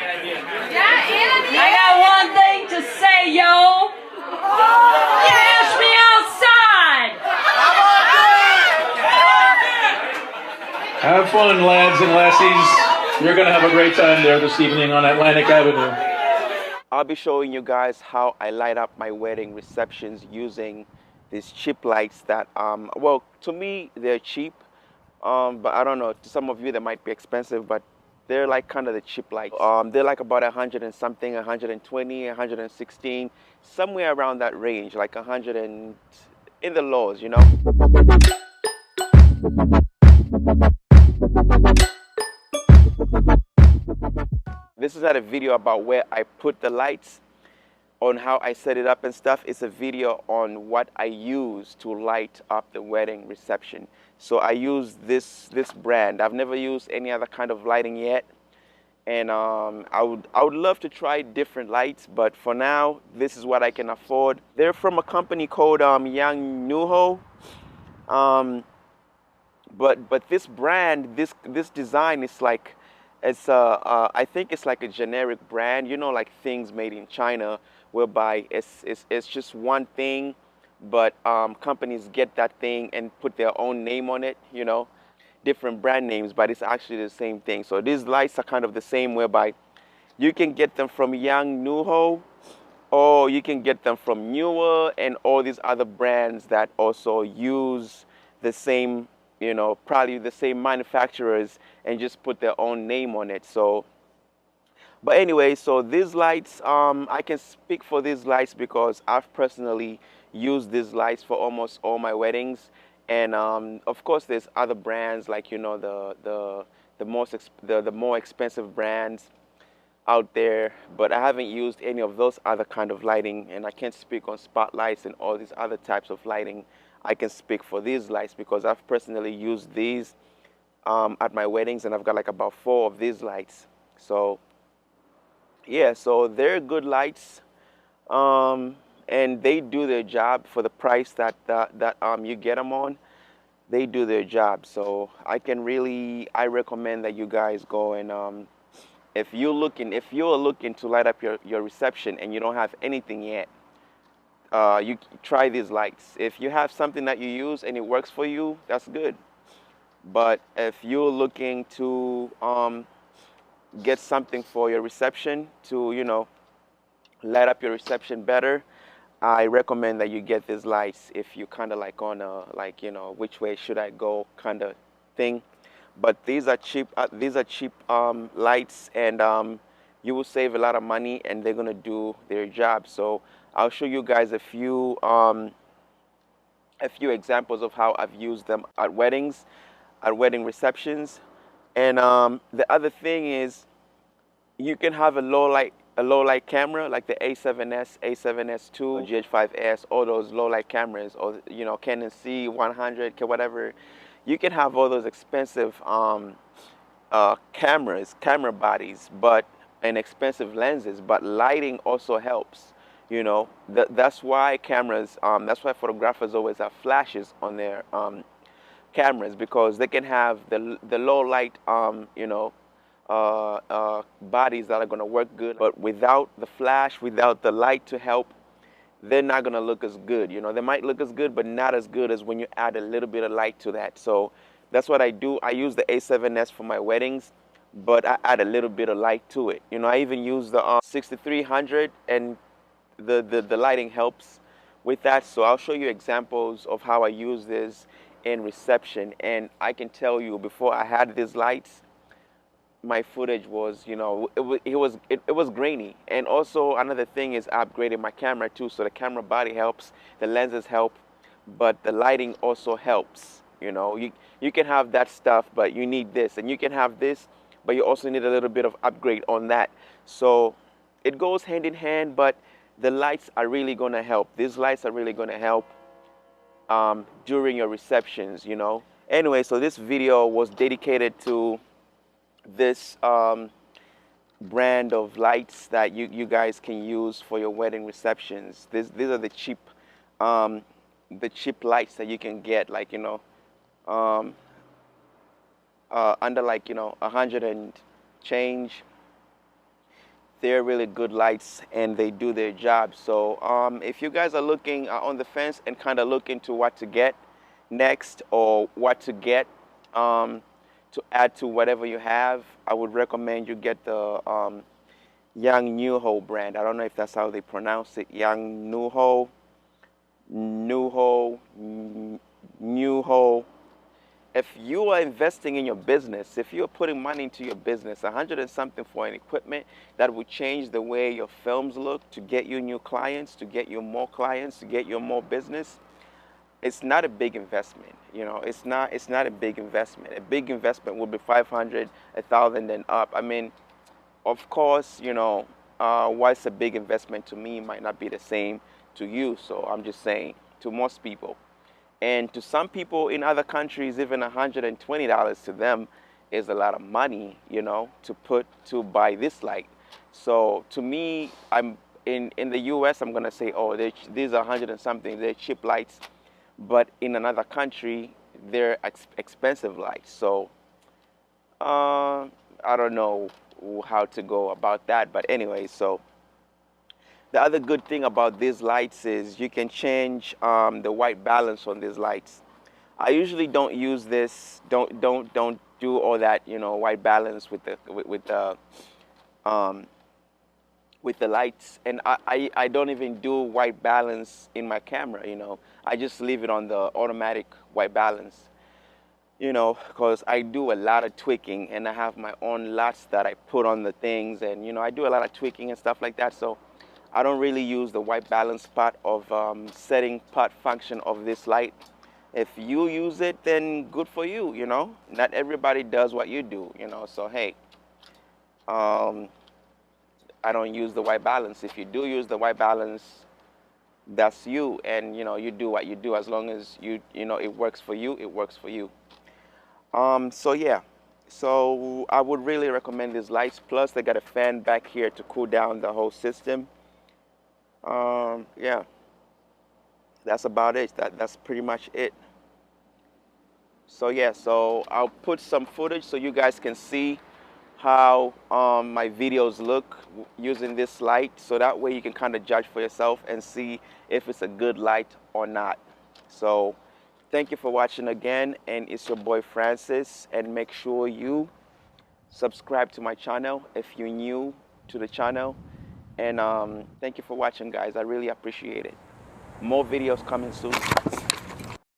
I got one thing to say, yo. Cash me outside. Have fun, lads and lassies. You're going to have a great time there this evening on Atlantic Avenue. I'll be showing you guys how I light up my wedding receptions using these cheap lights that, well, to me, they're cheap. But I don't know, to some of you they might be expensive, but they're like kind of the cheap lights. They're like about 100 and something, 120, 116, somewhere around that range, like 100 and in the lows, you know. This is not a video about where I put the lights, on how I set it up and stuff. It's a video on what I use to light up the wedding reception. So I use this brand. I've never used any other kind of lighting yet, and I would love to try different lights, but for now this is what I can afford. They're from a company called Yangnuho. But this brand, this design is like, it's I think it's like a generic brand, you know, like things made in China, whereby it's just one thing, but companies get that thing and put their own name on it, you know, different brand names, but it's actually the same thing. So these lights are kind of the same, whereby you can get them from Yangnuho, or you can get them from Newer and all these other brands that also use the same, you know, probably the same manufacturers, and just put their own name on it. So, but anyway, so these lights, I can speak for these lights because I've personally used these lights for almost all my weddings. And of course, there's other brands like, you know, the more expensive brands out there, but I haven't used any of those other kind of lighting, and I can't speak on spotlights and all these other types of lighting. I can speak for these lights because I've personally used these at my weddings, and I've got like about 4 of these lights. So yeah, so they're good lights, and they do their job for the price that you get them on. They do their job. So I recommend that you guys go and if you're looking to light up your reception and you don't have anything yet, you try these lights. If you have something that you use and it works for you, that's good. But if you're looking to get something for your reception to, you know, light up your reception better, I recommend that you get these lights if you kind of like on a, like, you know, which way should I go kind of thing. But these are cheap lights, and you will save a lot of money, and they're gonna do their job. So I'll show you guys a few examples of how I've used them at weddings, at wedding receptions. And the other thing is, you can have a low light camera like the A7S, A7S2, GH5S, all those low light cameras, or, you know, Canon C100, whatever. You can have all those expensive camera bodies, and expensive lenses, but lighting also helps. You know, that's why that's why photographers always have flashes on their cameras, because they can have the low light, you know, bodies that are going to work good, but without the flash, without the light to help, they're not going to look as good. You know, they might look as good, but not as good as when you add a little bit of light to that. So that's what I do. I use the A7S for my weddings, but I add a little bit of light to it. You know, I even use the 6300, and the lighting helps with that. So I'll show you examples of how I use this in reception. And I can tell you, before I had these lights, my footage was, you know, it was grainy. And also another thing is, I upgraded my camera too, so the camera body helps, the lenses help, but the lighting also helps. You know, you can have that stuff, but you need this, and you can have this, but you also need a little bit of upgrade on that. So it goes hand in hand, but the lights are really going to help. These lights are really going to help during your receptions, you know. Anyway, so this video was dedicated to this brand of lights that you guys can use for your wedding receptions. These are the cheap lights that you can get, like, you know, under like, you know, 100 and change. they're really good lights and they do their job. So if you guys are looking on the fence and kind of look into what to get next or what to get to add to whatever you have, I would recommend you get the Yangnuho brand. I don't know if that's how they pronounce it. Yangnuho, Nuho. If you are investing in your business, if you're putting money into your business, 100 and something for an equipment that will change the way your films look, to get you new clients, to get you more clients, to get you more business, it's not a big investment. You know, it's not a big investment. A big investment would be 500, 1,000 and up. I mean, of course, you know, what's a big investment to me might not be the same to you. So I'm just saying, to most people. And to some people in other countries, even $120 to them is a lot of money, you know, to buy this light. So to me, I'm in the US, I'm gonna say, oh, these are 100 and something, they're cheap lights. But in another country, they're expensive lights. So I don't know how to go about that. But anyway, so the other good thing about these lights is you can change the white balance on these lights. I usually don't use this. Don't do all that, you know, white balance with the lights, and I don't even do white balance in my camera. You know, I just leave it on the automatic white balance. You know, because I do a lot of tweaking, and I have my own LUTs that I put on the things, and you know, I do a lot of tweaking and stuff like that. So I don't really use the white balance part of setting part function of this light. If you use it, then good for you, you know. Not everybody does what you do, you know. So, hey, I don't use the white balance. If you do use the white balance, that's you. And, you know, you do what you do. As long as, you know, it works for you, it works for you. So, yeah. So I would really recommend these lights. Plus, they got a fan back here to cool down the whole system. Yeah, that's about it. That's pretty much it. So yeah, so I'll put some footage so you guys can see how my videos look using this light, so that way you can kind of judge for yourself and see if it's a good light or not. So thank you for watching again, and it's your boy Francis, and make sure you subscribe to my channel if you're new to the channel. And thank you for watching, guys. I really appreciate it. More videos coming soon.